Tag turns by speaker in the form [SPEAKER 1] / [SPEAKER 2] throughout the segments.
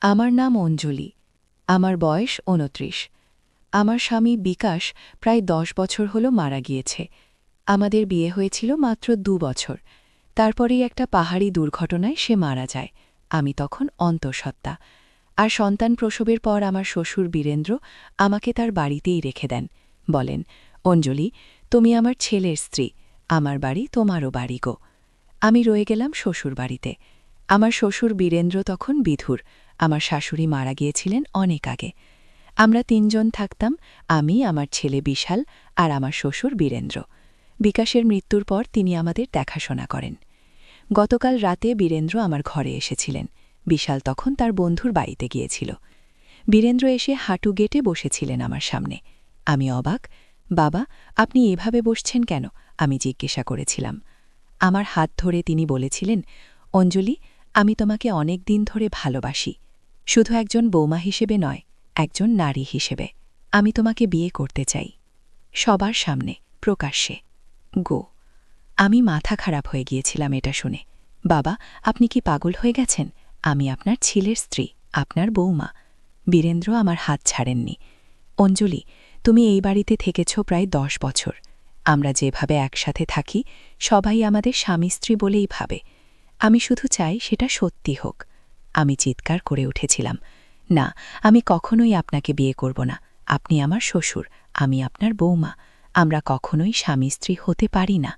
[SPEAKER 1] আমার নাম অঞ্জলি। আমার বয়স ২৯। আমার স্বামী বিকাশ প্রায় ১০ বছর হল মারা গিয়েছে। আমাদের বিয়ে হয়েছিল মাত্র ২ বছর। তারপরেই একটা পাহাড়ি দুর্ঘটনায় সে মারা যায়। আমি তখন অন্তঃসত্ত্বা। আর সন্তান প্রসবের পর আমার শ্বশুর বীরেন্দ্র আমাকে তার বাড়িতেই রেখে দেন। বলেন, অঞ্জলি, তুমি আমার ছেলের স্ত্রী, আমার বাড়ি তোমারও বাড়ি গো। আমি রয়ে গেলাম শ্বশুর বাড়িতে। আমার শ্বশুর বীরেন্দ্র তখন বিধুর। আমার শাশুড়ি মারা গিয়েছিলেন অনেক আগে। আমরা ৩ জন থাকতাম, আমি, আমার ছেলে বিশাল আর আমার শ্বশুর বীরেন্দ্র। বিকাশের মৃত্যুর পর তিনি আমাদের দেখাশোনা করেন। গতকাল রাতে বীরেন্দ্র আমার ঘরে এসেছিলেন। বিশাল তখন তার বন্ধুর বাড়িতে গিয়েছিল। বীরেন্দ্র এসে হাঁটু গেটে বসেছিলেন আমার সামনে। আমি অবাক। বাবা, আপনি এভাবে বসছেন কেন? আমি জিজ্ঞাসা করেছিলাম। আমার হাত ধরে তিনি বলেছিলেন, অঞ্জলি, আমি তোমাকে অনেক দিন ধরে ভালোবাসি। শুধু একজন বৌমা হিসেবে নয়, একজন নারী হিসেবে। আমি তোমাকে বিয়ে করতে চাই। সবার সামনে, প্রকাশ্যে। গো। আমি মাথা খারাপ হয়ে গিয়েছিলাম এটা শুনে। বাবা, আপনি কি পাগল হয়ে গেছেন? আমি আপনার ছেলের স্ত্রী, আপনার বৌমা। বীরেন্দ্র আমার হাত ছাড়েননি। অঞ্জলি, তুমি এই বাড়িতে থেকেছ প্রায় ১০ বছর। আমরা যেভাবে একসাথে থাকি, সবাই আমাদের স্বামী স্ত্রী বলেই ভাবে। আমি শুধু চাই সেটা সত্যি হোক। আমি চিৎকার করে উঠেছিলাম, না, আমি কখনোই আপনাকে বিয়ে করব না। আপনি আমার শ্বশুর, আমি আপনার বৌমা। আমরা কখনোই স্বামী স্ত্রী হতে পারি না।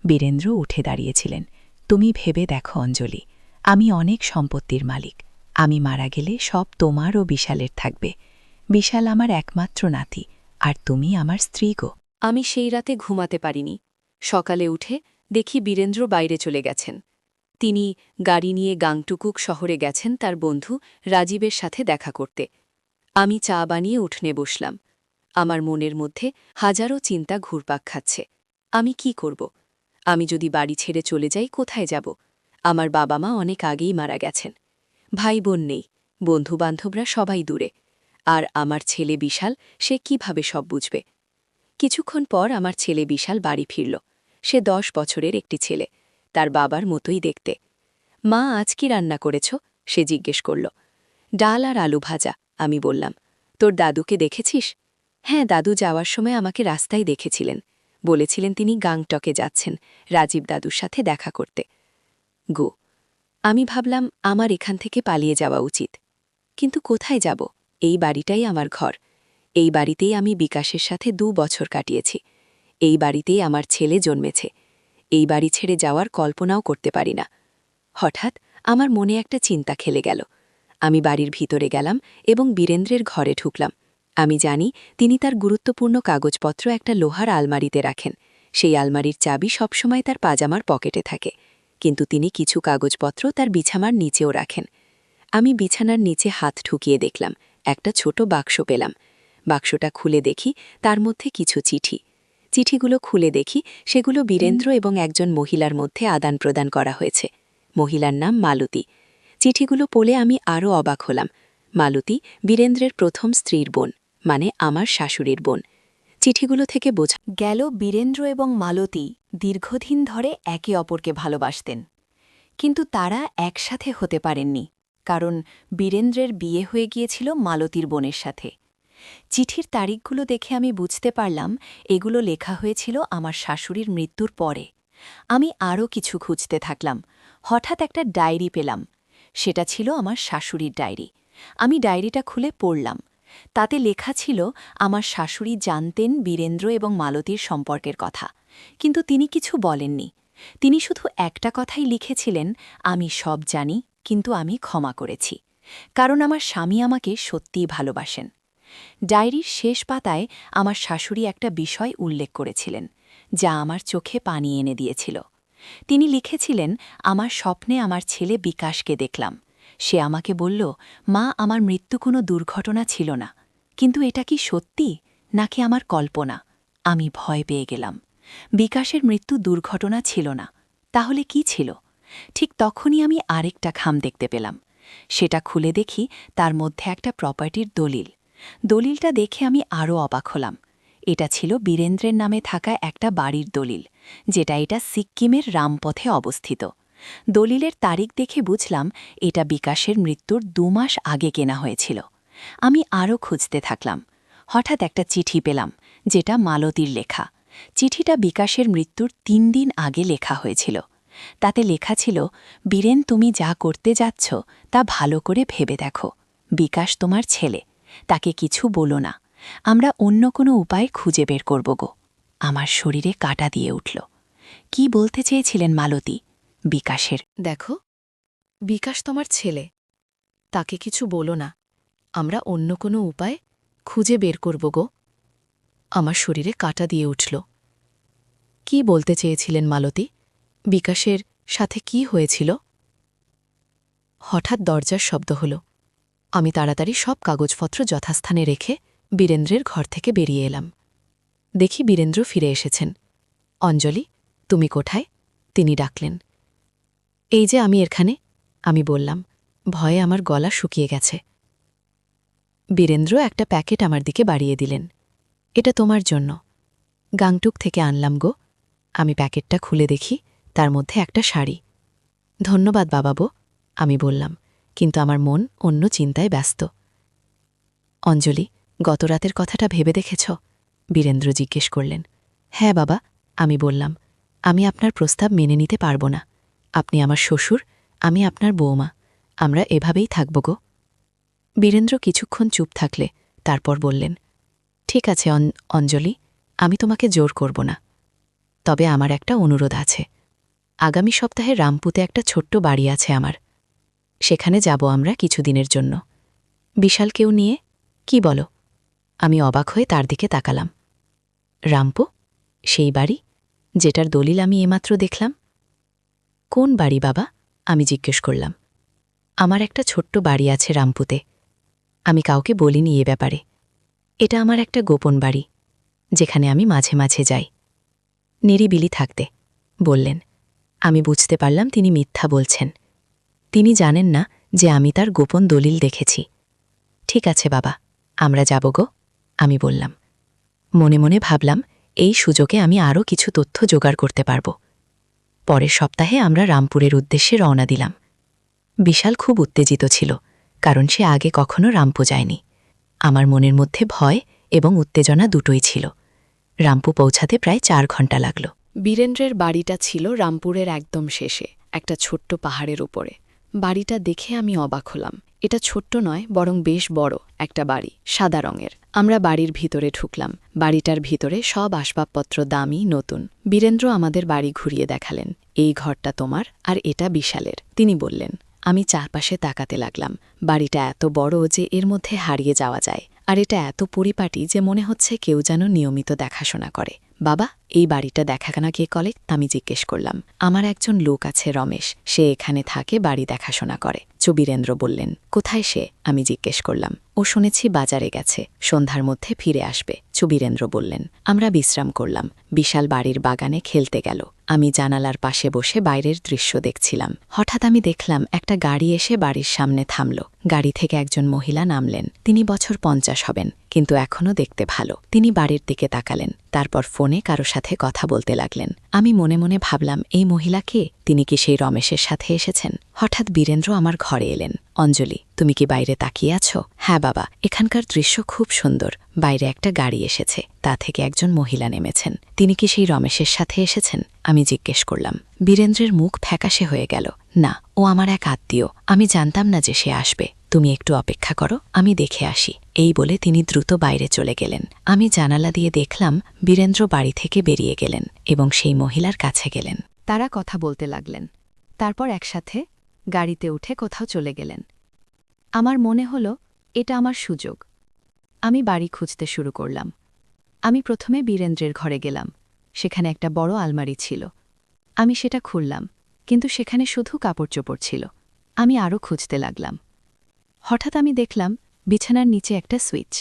[SPEAKER 1] বীরেন্দ্র উঠে দাঁড়িয়েছিলেন। তুমি ভেবে দেখো অঞ্জলি, আমি অনেক সম্পত্তির মালিক। আমি মারা গেলে সব তোমার ও বিশালের থাকবে। বিশাল আমার একমাত্র নাতি, আর তুমি আমার স্ত্রী গো।
[SPEAKER 2] আমি সেই রাতে ঘুমাতে পারিনি। সকালে উঠে দেখি বীরেন্দ্র বাইরে চলে গেছেন। তিনি গাড়ি নিয়ে গাংটুকুক শহরে গেছেন তার বন্ধু রাজীবের সাথে দেখা করতে। আমি চা বানিয়ে উঠনে বসলাম। আমার মনের মধ্যে হাজারো চিন্তা ঘুরপাক খাচ্ছে। আমি কি করব? আমি যদি বাড়ি ছেড়ে চলে যাই, কোথায় যাব? আমার বাবা মা অনেক আগেই মারা গেছেন। ভাই বোন নেই, বন্ধুবান্ধবরা সবাই দূরে। আর আমার ছেলে বিশাল, সে কিভাবে সব বুঝবে? কিছুক্ষণ পর আমার ছেলে বিশাল বাড়ি ফিরল। সে ১০ বছরের একটি ছেলে, তার বাবার মতোই দেখতে। মা, আজ কি রান্না করেছ? সে জিজ্ঞেস করল। ডাল আর আলু ভাজা, আমি বললাম। তোর দাদুকে দেখেছিস? হ্যাঁ, দাদু যাওয়ার সময় আমাকে রাস্তায় দেখেছিলেন। বলেছিলেন তিনি গাংটকে যাচ্ছেন রাজীব দাদুর সাথে দেখা করতে। গো। আমি ভাবলাম আমার এখান থেকে পালিয়ে যাওয়া উচিত। কিন্তু কোথায় যাব? এই বাড়িটাই আমার ঘর। এই বাড়িতেই আমি বিকাশের সাথে ২ বছর কাটিয়েছি। এই বাড়িতেই আমার ছেলে জন্মেছে। এই বাড়ি ছেড়ে যাওয়ার কল্পনাও করতে পারি না। হঠাৎ আমার মনে একটা চিন্তা খেলে গেল। আমি বাড়ির ভিতরে গেলাম এবং বীরেন্দ্রের ঘরে ঢুকলাম। আমি জানি তিনি তার গুরুত্বপূর্ণ কাগজপত্র একটা লোহার আলমারিতে রাখেন। সেই আলমারির চাবি সবসময় তার পাজামার পকেটে থাকে। কিন্তু তিনি কিছু কাগজপত্র তার বিছানার নিচেও রাখেন। আমি বিছানার নিচে হাত ঢুকিয়ে দেখলাম, একটা ছোট বাক্স পেলাম। বাক্সটা খুলে দেখি, তার মধ্যে কিছু চিঠি। চিঠিগুলো খুলে দেখি, সেগুলো বীরেন্দ্র এবং একজন মহিলার মধ্যে আদান প্রদান করা হয়েছে। মহিলার নাম মালতী। চিঠিগুলো পড়ে আমি আরও অবাক হলাম। মালতী বীরেন্দ্রের প্রথম স্ত্রীর বোন, মানে আমার শাশুড়ির বোন। চিঠিগুলো থেকে বোঝা গেল বীরেন্দ্র এবং মালতী দীর্ঘদিন ধরে একে অপরকে ভালোবাসতেন। কিন্তু তারা একসাথে হতে পারেননি, কারণ বীরেন্দ্রের বিয়ে হয়ে গিয়েছিল মালতীর বোনের সাথে। চিঠির তারিখগুলো দেখে আমি বুঝতে পারলাম এগুলো লেখা হয়েছিল আমার শাশুড়ির মৃত্যুর পরে। আমি আরও কিছু খুঁজতে থাকলাম। হঠাৎ একটা ডায়েরি পেলাম। সেটা ছিল আমার শাশুড়ির ডায়েরি। আমি ডায়েরিটা খুলে পড়লাম। তাতে লেখা ছিল আমার শাশুড়ি জানতেন বীরেন্দ্র এবং মালতীর সম্পর্কের কথা, কিন্তু তিনি কিছু বলেননি। তিনি শুধু একটা কথাই লিখেছিলেন, আমি সব জানি, কিন্তু আমি ক্ষমা করেছি, কারণ আমার স্বামী আমাকে সত্যিই ভালোবাসেন। ডায়েরির শেষ পাতায় আমার শাশুড়ি একটা বিষয় উল্লেখ করেছিলেন, যা আমার চোখে পানি এনে দিয়েছিল। তিনি লিখেছিলেন, আমার স্বপ্নে আমার ছেলে বিকাশকে দেখলাম। সে আমাকে বলল, মা, আমার মৃত্যু কোনো দুর্ঘটনা ছিল না। কিন্তু এটা কি সত্যি, নাকি আমার কল্পনা? আমি ভয় পেয়ে গেলাম। বিকাশের মৃত্যু দুর্ঘটনা ছিল না। তাহলে কি ছিল? ঠিক তখনই আমি আরেকটা খাম দেখতে পেলাম। সেটা খুলে দেখি, তার মধ্যে একটা প্রপার্টির দলিল। দলিলটা দেখে আমি আরও অবাক হলাম। এটা ছিল বীরেন্দ্রের নামে থাকা একটা বাড়ির দলিল, যেটা এটা সিক্কিমের রামপথে অবস্থিত।
[SPEAKER 3] দলিলের তারিখ দেখে বুঝলাম এটা বিকাশের মৃত্যুর 2 মাস আগে কেনা হয়েছিল। আমি আরও খুঁজতে থাকলাম। হঠাৎ একটা চিঠি পেলাম, যেটা মালতীর লেখা। চিঠিটা বিকাশের মৃত্যুর 3 দিন আগে লেখা হয়েছিল। তাতে লেখা ছিল, বীরেন, তুমি যা করতে যাচ্ছ তা ভালো করে ভেবে দেখো। বিকাশ তোমার ছেলে, তাকে কিছু বলো না। আমরা অন্য কোনো উপায় খুঁজে বের করব গো। আমার শরীরে কাঁটা দিয়ে উঠল। কি বলতে চেয়েছিলেন মালতী? বিকাশের।
[SPEAKER 2] দেখো, বিকাশ তোমার ছেলে, তাকে কিছু বলো না। আমরা অন্য কোনো উপায় খুঁজে বের করব গো। আমার শরীরে কাঁটা দিয়ে উঠল। কি বলতে চেয়েছিলেন মালতী? বিকাশের সাথে কি হয়েছিল? হঠাৎ দরজার শব্দ হল। আমি তাড়াতাড়ি সব কাগজপত্র যথাস্থানে রেখে বীরেন্দ্রের ঘর থেকে বেরিয়ে এলাম। দেখি বীরেন্দ্র ফিরে এসেছেন। অঞ্জলি, তুমি কোথায়? তিনি ডাকলেন। এই যে আমি এখানে, আমি বললাম। ভয়ে আমার গলা শুকিয়ে গেছে। বীরেন্দ্র একটা প্যাকেট আমার দিকে বাড়িয়ে দিলেন। এটা তোমার জন্য, গাংটুক থেকে আনলাম গো। আমি প্যাকেটটা খুলে দেখি, তার মধ্যে একটা শাড়ি। ধন্যবাদ বাবাবো, আমি বললাম, কিন্তু আমার মন অন্য চিন্তায় ব্যস্ত। অঞ্জলি, গত রাতের কথাটা ভেবে দেখেছ? বীরেন্দ্র জিজ্ঞেস করলেন। হ্যাঁ বাবা, আমি বললাম। আমি আপনার প্রস্তাব মেনে নিতে পারব না। আপনি আমার শ্বশুর, আমি আপনার বৌমা। আমরা এভাবেই থাকব গো। বীরেন্দ্র কিছুক্ষণ চুপ থাকলে তারপর বললেন, ঠিক আছে অঞ্জলি, আমি তোমাকে জোর করব না। তবে আমার একটা অনুরোধ আছে। আগামী সপ্তাহে রামপুতে একটা ছোট্ট বাড়ি আছে আমার। সেখানে যাব আমরা কিছুদিনের জন্য। বিশালকেও নিয়ে, কি বলো? আমি অবাক হয়ে তার দিকে তাকালাম। রামপু? সেই বাড়ি যেটার দলিল আমি এমাত্র দেখলাম? কোন বাড়ি বাবা? আমি জিজ্ঞেস করলাম। আমার একটা ছোট্ট বাড়ি আছে রামপুতে। আমি কাউকে বলিনি এ ব্যাপারে। এটা আমার একটা গোপন বাড়ি, যেখানে আমি মাঝে মাঝে যাই নিরিবিলি থাকতে, বললেন। আমি বুঝতে পারলাম তিনি মিথ্যা বলছেন। তিনি জানেন না যে আমি তার গোপন দলিল দেখেছি। ঠিক আছে বাবা, আমরা যাব গো, আমি বললাম। মনে মনে ভাবলাম, এই সুযোগে আমি আরও কিছু তথ্য জোগাড় করতে পারব। পরের সপ্তাহে আমরা রামপুরের উদ্দেশ্যে রওনা দিলাম। বিশাল খুব উত্তেজিত ছিল, কারণ সে আগে কখনো রামপু যায়নি। আমার মনের মধ্যে ভয় এবং উত্তেজনা দুটোই ছিল। রামপু পৌঁছাতে প্রায় 4 ঘণ্টা লাগল। বীরেন্দ্রের বাড়িটা ছিল রামপুরের একদম শেষে, একটা ছোট্ট পাহাড়ের উপরে। বাড়িটা দেখে আমি অবাক হলাম। এটা ছোট্ট নয়, বরং বেশ বড় একটা বাড়ি, সাদা রঙের। আমরা বাড়ির ভিতরে ঢুকলাম। বাড়িটার ভিতরে সব আসবাবপত্র দামি, নতুন। বীরেন্দ্র আমাদের বাড়ি ঘুরিয়ে দেখালেন। এই ঘরটা তোমার, আর এটা বিশালের, তিনি বললেন। আমি চারপাশে তাকাতে লাগলাম। বাড়িটা এত বড় যে এর মধ্যে হারিয়ে যাওয়া যায়, আর এটা এত পরিপাটি যে মনে হচ্ছে কেউ যেন নিয়মিত দেখাশোনা করে। বাবা, এই বাড়িটা দেখাখানা কে করে? আমি জিজ্ঞেস করলাম। আমার একজন লোক আছে, রমেশ, সে এখানে থাকে, বাড়ি দেখাশোনা করে। বীরেন্দ্র বললেন। কোথায় সে? আমি জিজ্ঞেস করলাম। ও শুনেছি বাজারে গেছে, সন্ধ্যার মধ্যে ফিরে আসবে, বীরেন্দ্র বললেন। আমরা বিশ্রাম করলাম। বিশাল বাড়ির বাগানে খেলতে গেল। আমি জানালার পাশে বসে বাইরের দৃশ্য দেখছিলাম। হঠাৎ আমি দেখলাম একটা গাড়ি এসে বাড়ির সামনে থামল। গাড়ি থেকে একজন মহিলা নামলেন। তিনি বছর 50 হবেন, কিন্তু এখনও দেখতে ভালো। তিনি বাড়ির দিকে তাকালেন, তারপর ফোনে কারো সাথে কথা বলতে লাগলেন। আমি মনে মনে ভাবলাম, এই মহিলা কে? তিনি কি সেই রমেশের সাথে এসেছেন? হঠাৎ বীরেন্দ্র আমার ঘরে এলেন। অঞ্জলি, তুমি কি বাইরে তাকিয়ে আছো? হ্যাঁ বাবা, এখানকার দৃশ্য খুব সুন্দর। বাইরে একটা গাড়ি এসেছে, তা থেকে একজন মহিলা নেমেছেন। তিনি কি সেই রমেশের সাথে এসেছেন? আমি জিজ্ঞেস করলাম। বীরেন্দ্রের মুখ ফ্যাকাশে হয়ে গেল। না, ও আমার এক আত্মীয়। আমি জানতাম না যে সে আসবে। তুমি একটু অপেক্ষা করো, আমি দেখে আসি। এই বলে তিনি দ্রুত বাইরে চলে গেলেন। আমি জানালা দিয়ে দেখলাম বীরেন্দ্র বাড়ি থেকে বেরিয়ে গেলেন এবং সেই মহিলার কাছে গেলেন। তারা কথা বলতে লাগলেন। তারপর একসাথে গাড়িতে উঠে কোথাও চলে গেলেন। আমার মনে হলো এটা আমার সুযোগ। আমি বাড়ি খুঁজতে শুরু করলাম। আমি প্রথমে বীরেন্দ্রের ঘরে গেলাম। সেখানে একটা বড় আলমারি ছিল। আমি সেটা খুললাম, কিন্তু সেখানে শুধু কাপড়চোপড় ছিল। আমি আরও খুঁজতে লাগলাম। হঠাৎ আমি দেখলাম বিছানার নিচে একটা সুইচ।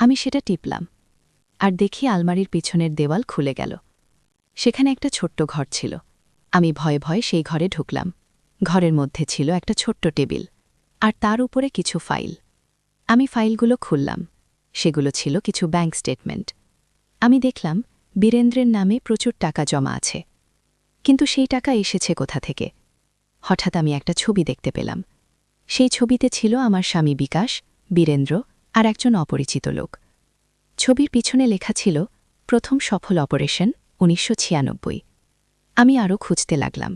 [SPEAKER 2] আমি সেটা টিপলাম, আর দেখি আলমারির পিছনের দেওয়াল খুলে গেল। সেখানে একটা ছোট্ট ঘর ছিল। আমি ভয়ে ভয়ে সেই ঘরে ঢুকলাম। ঘরের মধ্যে ছিল একটা ছোট্ট টেবিল, আর তার উপরে কিছু ফাইল। আমি ফাইলগুলো খুললাম। সেগুলো ছিল কিছু ব্যাংক স্টেটমেন্ট। আমি দেখলাম বীরেন্দ্রের নামে প্রচুর টাকা জমা আছে, কিন্তু সেই টাকা এসেছে কোথা থেকে?
[SPEAKER 1] হঠাৎ আমি একটা ছবি দেখতে পেলাম। সেই ছবিতে ছিল আমার স্বামী বিকাশ, বীরেন্দ্র আর একজন অপরিচিত লোক। ছবির পিছনে লেখা ছিল প্রথম সফল অপারেশন ১৯৯৬। আমি আরও খুঁজতে লাগলাম।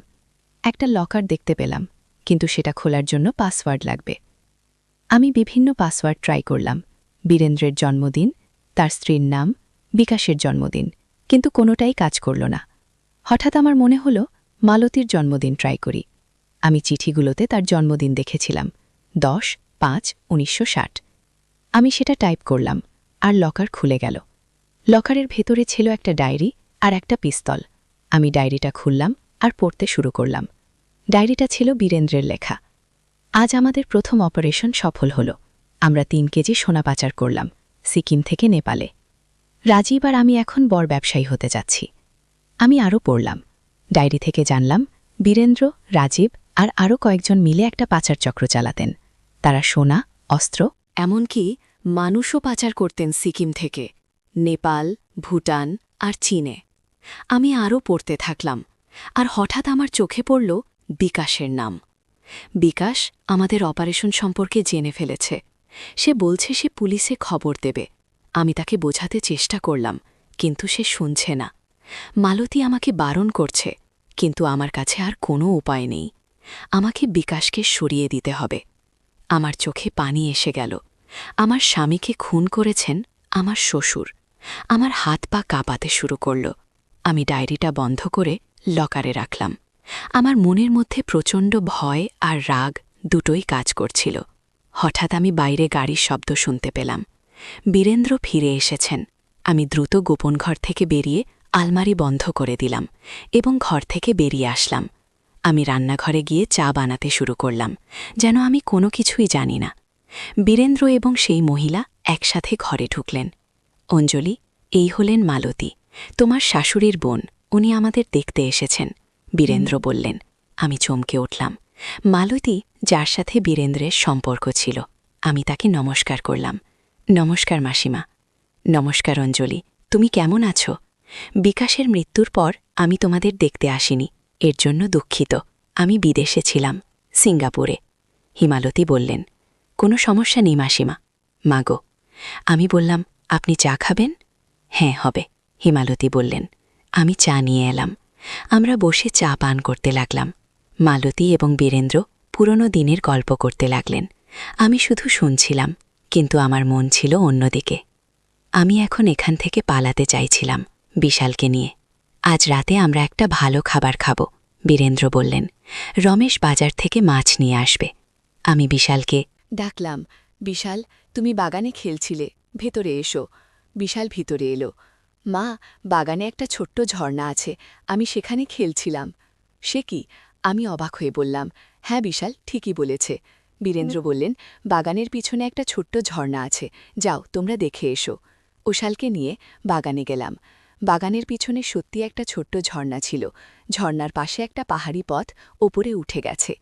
[SPEAKER 1] একটা লকার দেখতে পেলাম, কিন্তু সেটা খোলার জন্য পাসওয়ার্ড লাগবে। আমি বিভিন্ন পাসওয়ার্ড ট্রাই করলাম, বীরেন্দ্রের জন্মদিন, তার স্ত্রীর নাম, বিকাশের জন্মদিন, কিন্তু কোনোটাই কাজ করল না। হঠাৎ আমার মনে হলো মালতীর জন্মদিন ট্রাই করি। আমি চিঠিগুলোতে তার জন্মদিন দেখেছিলাম ১০/৫/১৯৬০। আমি সেটা টাইপ করলাম, আর লকার খুলে গেল। লকারের ভেতরে ছিল একটা ডায়েরি আর একটা পিস্তল। আমি ডায়েরিটা খুললাম আর পড়তে শুরু করলাম। ডায়েরিটা ছিল বীরেন্দ্রের লেখা। আজ আমাদের প্রথম অপারেশন সফল হল। আমরা ৩ কেজি সোনা পাচার করলাম, সিকিম থেকে নেপালে। রাজীব আর আমি এখন বড় ব্যবসায়ী হতে যাচ্ছি। আমি আরও পড়লাম। ডায়েরি থেকে জানলাম বীরেন্দ্র, রাজীব আর আরও কয়েকজন মিলে একটা পাচার চক্র চালাতেন। তারা সোনা, অস্ত্র,
[SPEAKER 2] এমনকি মানুষও পাচার করতেন সিকিম থেকে, নেপাল, ভুটান আর চীনে। আমি আরও পড়তে থাকলাম, আর হঠাৎ আমার চোখে পড়ল বিকাশের নাম। বিকাশ আমাদের অপারেশন সম্পর্কে জেনে ফেলেছে। সে বলছে সে পুলিশে খবর দেবে। আমি তাকে বোঝাতে চেষ্টা করলাম, কিন্তু সে শুনছে না। মালতী আমাকে বারণ করছে, কিন্তু আমার কাছে আর কোনো উপায় নেই। আমাকে বিকাশকে সরিয়ে দিতে হবে। আমার চোখে পানি এসে গেল। আমার স্বামীকে খুন করেছেন আমার শ্বশুর। আমার হাত পা কাঁপাতে শুরু করল। আমি ডায়েরিটা বন্ধ করে লকারে রাখলাম। আমার মনের মধ্যে প্রচণ্ড ভয় আর রাগ দুটোই কাজ করছিল। হঠাৎ আমি বাইরে গাড়ির শব্দ শুনতে পেলাম। বীরেন্দ্র ফিরে এসেছেন। আমি দ্রুত গোপন ঘর থেকে বেরিয়ে আলমারি বন্ধ করে দিলাম এবং ঘর থেকে বেরিয়ে আসলাম। আমি রান্নাঘরে গিয়ে চা বানাতে শুরু করলাম, যেন আমি কোনো কিছুই জানি না। বীরেন্দ্র এবং সেই মহিলা একসাথে ঘরে ঢুকলেন। অঞ্জলি, এই হলেন মালতী, তোমার শাশুড়ির বোন। উনি আমাদের দেখতে এসেছেন, বীরেন্দ্র বললেন। আমি চমকে উঠলাম। মালতী, যার সাথে বীরেন্দ্রের সম্পর্ক ছিল। আমি তাকে নমস্কার করলাম। নমস্কার মাসিমা। নমস্কার অঞ্জলি, তুমি কেমন আছো? বিকাশের মৃত্যুর পর আমি তোমাদের দেখতে আসিনি, এর জন্য দুঃখিত। আমি বিদেশে ছিলাম, সিঙ্গাপুরে। হিমালতী বললেন, কোনো সমস্যা নেই মাসিমা। মাগো। আমি বললাম, আপনি চা খাবেন? হ্যাঁ, হবে। হিমালতী বললেন। আমি চা নিয়ে এলাম। আমরা বসে চা পান করতে লাগলাম। মালতী এবং বীরেন্দ্র পুরনো দিনের গল্প করতে লাগলেন। আমি শুধু শুনছিলাম, কিন্তু আমার মন ছিল অন্যদিকে। আমি এখন এখান থেকে পালাতে চাইছিলাম, বিশালকে নিয়ে। আজ রাতে আমরা একটা ভালো খাবার খাব, বীরেন্দ্র বললেন। রমেশ বাজার থেকে মাছ নিয়ে আসবে। আমি বিশালকে ডাকলাম, বিশাল, তুমি বাগানে খেলছিলে, ভেতরে এসো। বিশাল ভিতরে এলো। মা, বাগানে একটা ছোট্ট ঝর্ণা আছে, আমি সেখানে খেলছিলাম। সে কি? আমি অবাক হয়ে বললাম, হ্যাঁ বিশাল, ঠিকই বলেছে। বীরেন্দ্র বললেন, বাগানের পিছনে একটা ছোট্ট ঝর্ণা আছে, যাও তোমরা দেখে এসো। উশালকে নিয়ে বাগানে গেলাম। বাগানের পিছনে সত্যি একটা ছোট্ট ঝর্ণা ছিল। ঝর্ণার পাশে একটা পাহাড়ি পথ ওপরে উঠে গেছে।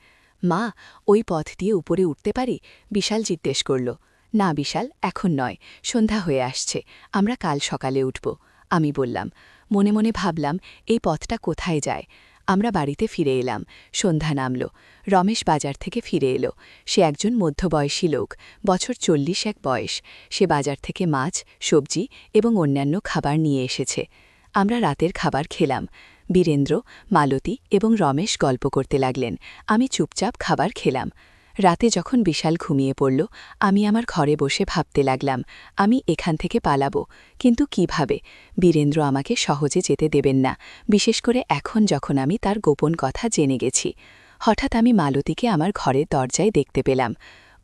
[SPEAKER 2] মা, ওই পথ দিয়ে উপরে উঠতে পারি? বিশাল জিজ্ঞেস করল। না বিশাল, এখন নয়, সন্ধ্যা হয়ে আসছে, আমরা কাল সকালে উঠব। আমি বললাম। মনে মনে ভাবলাম, এই পথটা কোথায় যায়? আমরা বাড়িতে ফিরে এলাম। সন্ধ্যা নামল। রমেশ বাজার থেকে ফিরে এলো। সে একজন মধ্যবয়সী লোক, বছর ৪০ বয়স। সে বাজার থেকে মাছ, সবজি এবং অন্যান্য খাবার নিয়ে এসেছে। আমরা রাতের খাবার খেলাম। বীরেন্দ্র, মালতী এবং রমেশ গল্প করতে লাগলেন। আমি চুপচাপ খাবার খেলাম। রাতে যখন বিশাল ঘুমিয়ে পড়ল, আমি আমার ঘরে বসে ভাবতে লাগলাম, আমি এখান থেকে পালাবো, কিন্তু কিভাবে? বীরেন্দ্র আমাকে সহজে যেতে দেবেন না, বিশেষ করে এখন যখন আমি তার গোপন কথা জেনে গেছি। হঠাৎ আমি মালতীকে আমার ঘরের দরজায় দেখতে পেলাম।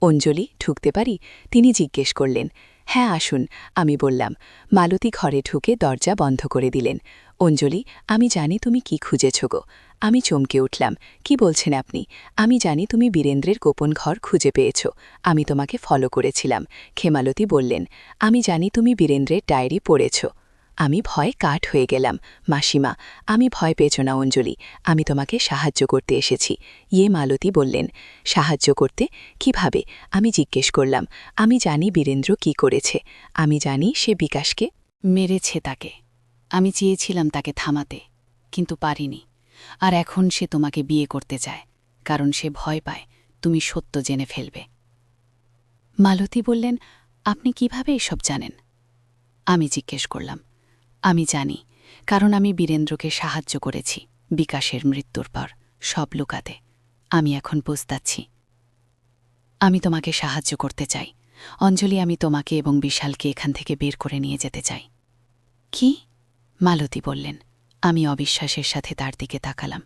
[SPEAKER 2] অঞ্জলি, ঢুকতে পারি? তিনি জিজ্ঞেস করলেন। হ্যাঁ, আসুন, আমি বললাম। মালতী ঘরে ঢুকে দরজা বন্ধ করে দিলেন। অঞ্জলি, আমি জানি তুমি কি খুঁজেছ গো। আমি চমকে উঠলাম। কি বলছেন আপনি? আমি জানি তুমি বীরেন্দ্রের গোপন ঘর খুঁজে পেয়েছ। আমি তোমাকে ফলো করেছিলাম। ক্ষেমালতী বললেন, আমি জানি তুমি বীরেন্দ্রের ডায়েরি পড়েছ। আমি ভয়ে কাঠ হয়ে গেলাম। মাসিমা, আমি ভয় পেয়েছ না অঞ্জলি, আমি তোমাকে সাহায্য করতে এসেছি। মালতী বললেন। সাহায্য করতে? কিভাবে? আমি জিজ্ঞেস করলাম। আমি জানি বীরেন্দ্র কি করেছে। আমি জানি সে বিকাশকে
[SPEAKER 4] মেরেছে তাকে। আমি চেয়েছিলাম তাকে থামাতে, কিন্তু পারিনি। আর এখন সে তোমাকে বিয়ে করতে চায়, কারণ সে ভয় পায় তুমি সত্য জেনে ফেলবে। মালতী বললেন, আপনি কিভাবে এসব জানেন? আমি জিজ্ঞেস করলাম। আমি জানি, কারণ আমি বীরেন্দ্রকে সাহায্য করেছি বিকাশের মৃত্যুর পর সব লুকাতে। আমি এখন পস্তাচ্ছি। আমি তোমাকে সাহায্য করতে চাই অঞ্জলি, আমি তোমাকে এবং বিশালকে এখান থেকে বের করে নিয়ে যেতে চাই। কি? মালতী বললেন। আমি অবিশ্বাসের সাথে তার দিকে তাকালাম।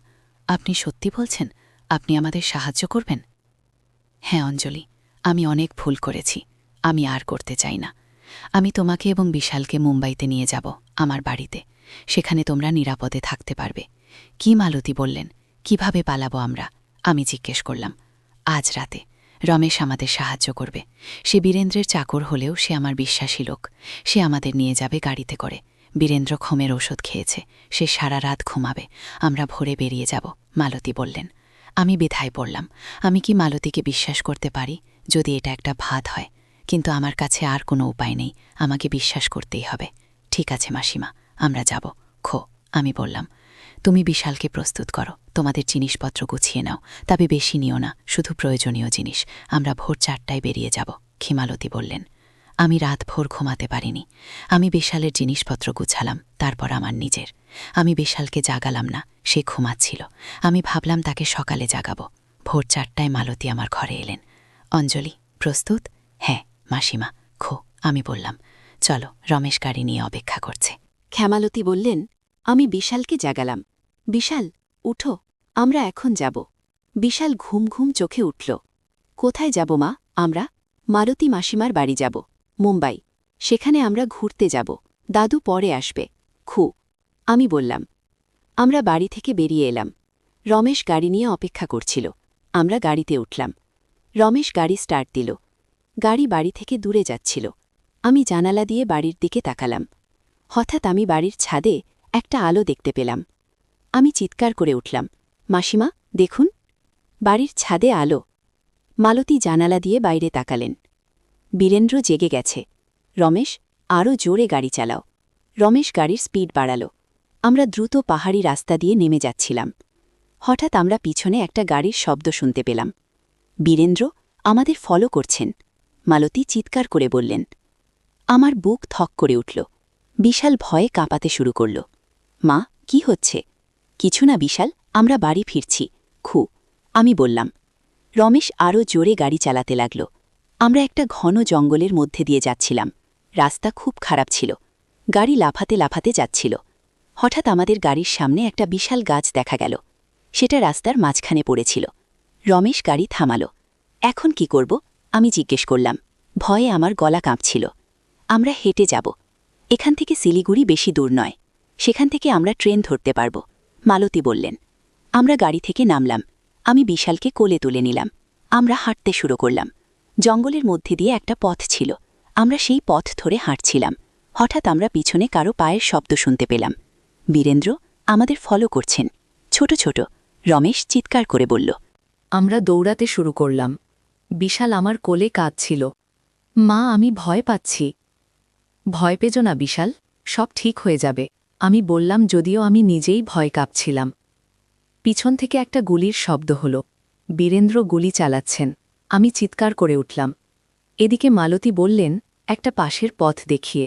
[SPEAKER 4] আপনি সত্যি বলছেন? আপনি আমাদের সাহায্য করবেন? হ্যাঁ অঞ্জলি, আমি অনেক ভুল করেছি, আমি আর করতে চাই না। আমি তোমাকে এবং বিশালকে মুম্বাইতে নিয়ে যাব, আমার বাড়িতে। সেখানে তোমরা নিরাপদে থাকতে পারবে। কি? মালতী বললেন। কিভাবে পালাবো আমরা? আমি জিজ্ঞেস করলাম। আজ রাতে রমেশ আমাদের সাহায্য করবে। সে বীরেন্দ্রের চাকর হলেও সে আমার বিশ্বাসী লোক। সে আমাদের নিয়ে যাবে গাড়িতে করে। বীরেন্দ্র ঘুমের ওষুধ খেয়েছে, সে সারা রাত ঘুমাবে। আমরা ভোরে বেরিয়ে যাব, মালতী বললেন। আমি বেথায় পড়লাম। আমি কি মালতীকে বিশ্বাস করতে পারি যদি এটা একটা ভাত হয়? কিন্তু আমার কাছে আর কোনো উপায় নেই, আমাকে বিশ্বাস করতেই হবে। ঠিক আছে মাসিমা, আমরা যাব। আমি বললাম। তুমি বিশালকে প্রস্তুত করো, তোমাদের জিনিসপত্র গুছিয়ে নাও, তবে বেশি নিও না, শুধু প্রয়োজনীয় জিনিস। আমরা ভোর 4টায় বেরিয়ে যাব, ক্ষিমালতী বললেন। আমি রাত ভোর ঘুমাতে পারিনি। আমি বিশালের জিনিসপত্র গুছালাম, তারপর আমার নিজের। আমি বিশালকে জাগালাম না, সে ঘুমাচ্ছিল। আমি ভাবলাম তাকে সকালে জাগাবো। ভোর 4টায় মালতী আমার ঘরে এলেন। অঞ্জলি, প্রস্তুত? হ্যাঁ মাসিমা। আমি বললাম। চলো, রমেশ গাড়ি নিয়ে অপেক্ষা করছে।
[SPEAKER 2] ক্ষেমালতী বললেন, আমি বিশালকে জাগালাম। বিশাল, উঠো, আমরা এখন যাব। বিশাল ঘুম ঘুম চোখে উঠল। কোথায় যাব মা? আমরা মালতী মাসিমার বাড়ি যাব, মুম্বাই। সেখানে আমরা ঘুরতে যাব, দাদু পরে আসবে। আমি বললাম। আমরা বাড়ি থেকে বেরিয়ে এলাম। রমেশ গাড়ি নিয়ে অপেক্ষা করছিল। আমরা গাড়িতে উঠলাম। রমেশ গাড়ি স্টার্ট দিল। গাড়ি বাড়ি থেকে দূরে যাচ্ছিল। আমি জানালা দিয়ে বাড়ির দিকে তাকালাম। হঠাৎ আমি বাড়ির ছাদে একটা আলো দেখতে পেলাম। আমি চিৎকার করে উঠলাম, মাসিমা দেখুন, বাড়ির ছাদে আলো। মালতী জানালা দিয়ে বাইরে তাকালেন। বীরেন্দ্র জেগে গেছে। রমেশ, আরও জোরে গাড়ি চালাও। রমেশ গাড়ির স্পিড বাড়াল। আমরা দ্রুত পাহাড়ি রাস্তা দিয়ে নেমে যাচ্ছিলাম। হঠাৎ আমরা পিছনে একটা গাড়ির শব্দ শুনতে পেলাম। বীরেন্দ্র আমাদের ফলো করছেন, মালতী চিৎকার করে বললেন। আমার বুক থক করে উঠল। বিশাল ভয়ে কাঁপাতে শুরু করল। মা, কি হচ্ছে? কিছু না বিশাল, আমরা বাড়ি ফিরছি। আমি বললাম। রমেশ আরও জোরে গাড়ি চালাতে লাগল। আমরা একটা ঘন জঙ্গলের মধ্যে দিয়ে যাচ্ছিলাম। রাস্তা খুব খারাপ ছিল। গাড়ি লাফাতে লাফাতে যাচ্ছিল। হঠাৎ আমাদের গাড়ির সামনে একটা বিশাল গাছ দেখা গেল। সেটা রাস্তার মাঝখানে পড়েছিল। রমেশ গাড়ি থামাল। এখন কি করব? আমি জিজ্ঞেস করলাম। ভয়ে আমার গলা কাঁপছিল। আমরা হেঁটে যাব। এখান থেকে শিলিগুড়ি বেশি দূর নয়। সেখান থেকে আমরা ট্রেন ধরতে পারব, মালতী বললেন। আমরা গাড়ি থেকে নামলাম। আমি বিশালকে কোলে তুলে নিলাম। আমরা হাঁটতে শুরু করলাম। জঙ্গলের মধ্যে দিয়ে একটা পথ ছিল। আমরা সেই পথ ধরে হাঁটছিলাম। হঠাৎ আমরা পিছনে কারো পায়ের শব্দ শুনতে পেলাম। বীরেন্দ্র আমাদের ফলো করছেন, ছোট ছোট, রমেশ চিৎকার করে বলল। আমরা দৌড়াতে শুরু করলাম। বিশাল আমার কোলে কাঁদছিল। মা, আমি ভয় পাচ্ছি। ভয় পেজো না বিশাল, সব ঠিক হয়ে যাবে, আমি বললাম, যদিও আমি নিজেই ভয় কাঁপছিলাম। পিছন থেকে একটা গুলির শব্দ হল। বীরেন্দ্র গুলি চালাচ্ছেন। আমি চিৎকার করে উঠলাম। এদিকে মালতী বললেন, একটা পাশের পথ দেখিয়ে।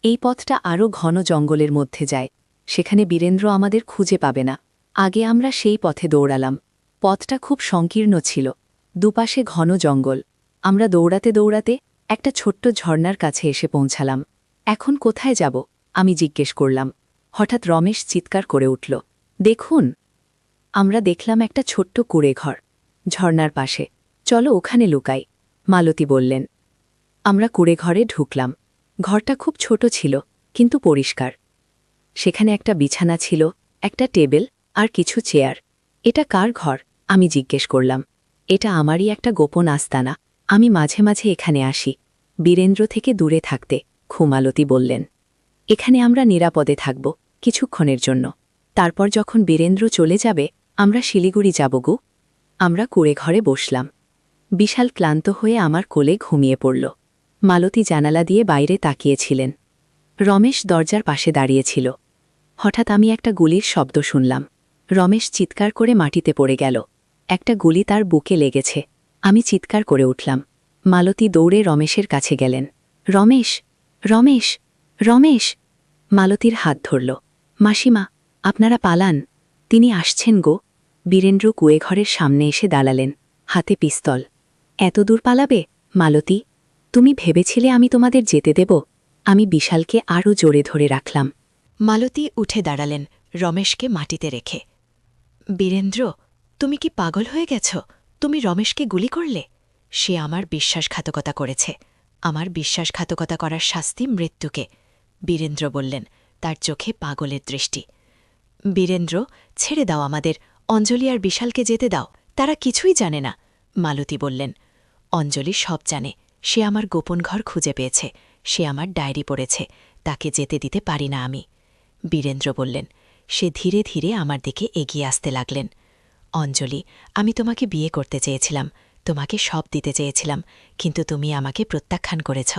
[SPEAKER 2] এই পথটা আরও ঘন জঙ্গলের মধ্যে যায়। সেখানে বীরেন্দ্র আমাদের খুঁজে পাবে না। আগে আমরা সেই পথে দৌড়ালাম। পথটা খুব সংকীর্ণ ছিল, দুপাশে ঘন জঙ্গল। আমরা দৌড়াতে দৌড়াতে একটা ছোট্ট ঝর্ণার কাছে এসে পৌঁছালাম। এখন কোথায় যাব? আমি জিজ্ঞেস করলাম। হঠাৎ রমেশ চিৎকার করে উঠল, দেখুন! আমরা দেখলাম একটা ছোট্ট কুঁড়েঘর ঝর্ণার পাশে। চলো ওখানে লুকাই, মালতী বললেন। আমরা কুঁড়েঘরে ঢুকলাম। ঘরটা খুব ছোট ছিল, কিন্তু পরিষ্কার। সেখানে একটা বিছানা ছিল, একটা টেবিল আর কিছু চেয়ার। এটা কার ঘর? আমি জিজ্ঞেস করলাম। এটা আমারই একটা গোপন আস্তানা, আমি মাঝে মাঝে এখানে আসি, বীরেন্দ্র থেকে দূরে থাকতে, মালতী বললেন। এখানে আমরা নিরাপদে থাকব কিছুক্ষণের জন্য। তারপর যখন বীরেন্দ্র চলে যাবে আমরা শিলিগুড়ি যাব গো। আমরা কুঁড়েঘরে বসলাম। বিশাল ক্লান্ত হয়ে আমার কোলে ঘুমিয়ে পড়ল। মালতী জানালা দিয়ে বাইরে তাকিয়েছিলেন। রমেশ দরজার পাশে দাঁড়িয়েছিল। হঠাৎ আমি একটা গুলির শব্দ শুনলাম। রমেশ চিৎকার করে মাটিতে পড়ে গেল। একটা গুলি তার বুকে লেগেছে। আমি চিৎকার করে উঠলাম। মালতী দৌড়ে রমেশের কাছে গেলেন। রমেশ, রমেশ, রমেশ! মালতীর হাত ধরল। মাসিমা, আপনারা পালান, তিনি আসছেন গো। বীরেন্দ্র কুয়েঘরের সামনে এসে দাঁড়ালেন, হাতে পিস্তল। এত দূর পালাবে? মালতী, তুমি ভেবেছিলে আমি তোমাদের যেতে দেব? আমি বিশালকে আরও জোরে ধরে রাখলাম।
[SPEAKER 1] মালতী উঠে দাঁড়ালেন, রমেশকে মাটিতে রেখে। বীরেন্দ্র, তুমি কি পাগল হয়ে গেছ? তুমি রমেশকে গুলি করলে? সে আমার বিশ্বাসঘাতকতা করেছে। আমার বিশ্বাসঘাতকতা করার শাস্তি মৃত্যুকে। বীরেন্দ্র বললেন, তার চোখে পাগলের দৃষ্টি। বীরেন্দ্র, ছেড়ে দাও আমাদের, অঞ্জলি আর বিশালকে যেতে দাও, তারা কিছুই জানে না। মালতী বললেন, অঞ্জলি সব জানে, সে আমার গোপন ঘর খুঁজে পেয়েছে, সে আমার ডায়েরি পড়েছে, তাকে যেতে দিতে পারি না আমি। বীরেন্দ্র বললেন, সে ধীরে ধীরে আমার দিকে এগিয়ে আসতে লাগলেন। অঞ্জলি, আমি তোমাকে বিয়ে করতে চেয়েছিলাম, তোমাকে সব দিতে চেয়েছিলাম, কিন্তু তুমি আমাকে প্রত্যাখ্যান করেছ।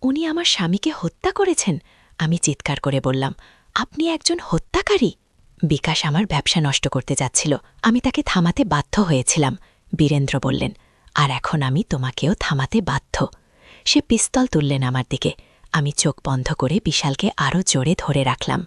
[SPEAKER 1] উনি আমার স্বামীকে হত্যা করেছেন? আমি চিৎকার করে বললাম, আপনি একজন হত্যাকারী? বিকাশ আমার ব্যবসা নষ্ট করতে যাচ্ছিল, আমি তাকে থামাতে বাধ্য হয়েছিলাম। বীরেন্দ্র বললেন, আর এখন আমি তোমাকেও থামাতে বাধ্য। সে পিস্তল তুললেন আমার দিকে। আমি চোখ বন্ধ করে বিশালকে আরও জোরে ধরে রাখলাম।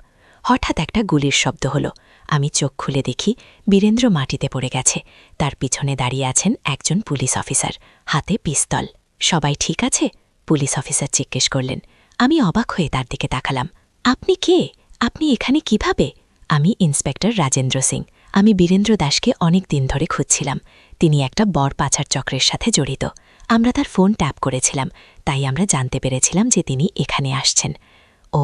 [SPEAKER 1] হঠাৎ একটা গুলির শব্দ হলো। আমি চোখ খুলে দেখি বীরেন্দ্র মাটিতে পড়ে গেছে। তার পিছনে দাঁড়িয়ে আছেন একজন পুলিশ অফিসার, হাতে পিস্তল। সবাই ঠিক আছে? পুলিশ অফিসার জিজ্ঞেস করলেন। আমি অবাক হয়ে তার দিকে তাকালাম। আপনি কে? আপনি এখানে কিভাবে? আমি ইন্সপেক্টর রাজেন্দ্র সিং। আমি বীরেন্দ্র দাসকে অনেক দিন ধরে খুঁজছিলাম। তিনি একটা বর পাচার চক্রের সাথে জড়িত। আমরা তার ফোন ট্যাপ করেছিলাম, তাই আমরা জানতে পেরেছিলাম যে তিনি এখানে আসছেন। ও,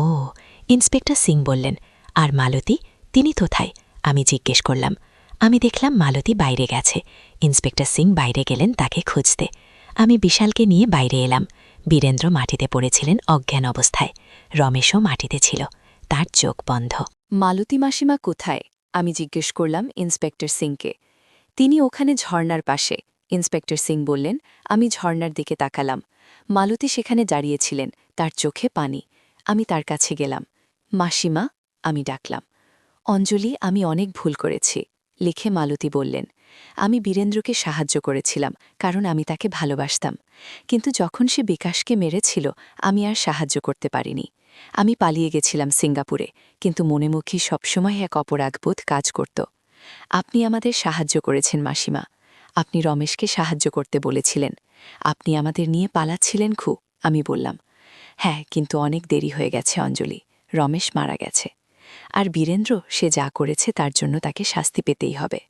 [SPEAKER 1] ইন্সপেক্টর সিং বললেন। আর মালতী, তিনি কোথায়? আমি জিজ্ঞেস করলাম। আমি দেখলাম মালতী বাইরে গেছে। ইন্সপেক্টর সিং বাইরে গেলেন তাকে খুঁজতে। আমি বিশালকে নিয়ে বাইরে এলাম। বীরেন্দ্র মাটিতে পড়েছিলেন অজ্ঞান অবস্থায়। রমেশও মাটিতে ছিল, তার চোখ বন্ধ।
[SPEAKER 2] মালতী মাসিমা কোথায়? আমি জিজ্ঞেস করলাম ইন্সপেক্টর সিংকে। তিনি ওখানে ঝর্ণার পাশে, ইন্সপেক্টর সিং বললেন। আমি ঝর্ণার দিকে তাকালাম। মালতী সেখানে দাঁড়িয়েছিলেন, তার চোখে পানি। আমি তার কাছে গেলাম। মাসিমা, আমি ডাকলাম। অঞ্জলি, আমি অনেক ভুল করেছি, লিখে মালতী বললেন। আমি বীরেন্দ্রকে সাহায্য করেছিলাম, কারণ আমি তাকে ভালোবাসতাম। কিন্তু যখন সে বিকাশকে মেরেছিল, আমি আর সাহায্য করতে পারিনি। আমি পালিয়ে গেছিলাম সিঙ্গাপুরে, কিন্তু মনেমুখী সবসময় এক অপরাধবোধ কাজ করত। আপনি আমাদের সাহায্য করেছেন মাসিমা। আপনি রমেশকে সাহায্য করতে বলেছিলেন। আপনি আমাদের নিয়ে পালাচ্ছিলেন খুব, আমি বললাম। হ্যাঁ, কিন্তু অনেক দেরি হয়ে গেছে অঞ্জলি, রমেশ মারা গেছে। আর বীরেন্দ্র, সে যা করেছে তার জন্য তাকে শাস্তি পেতেই হবে।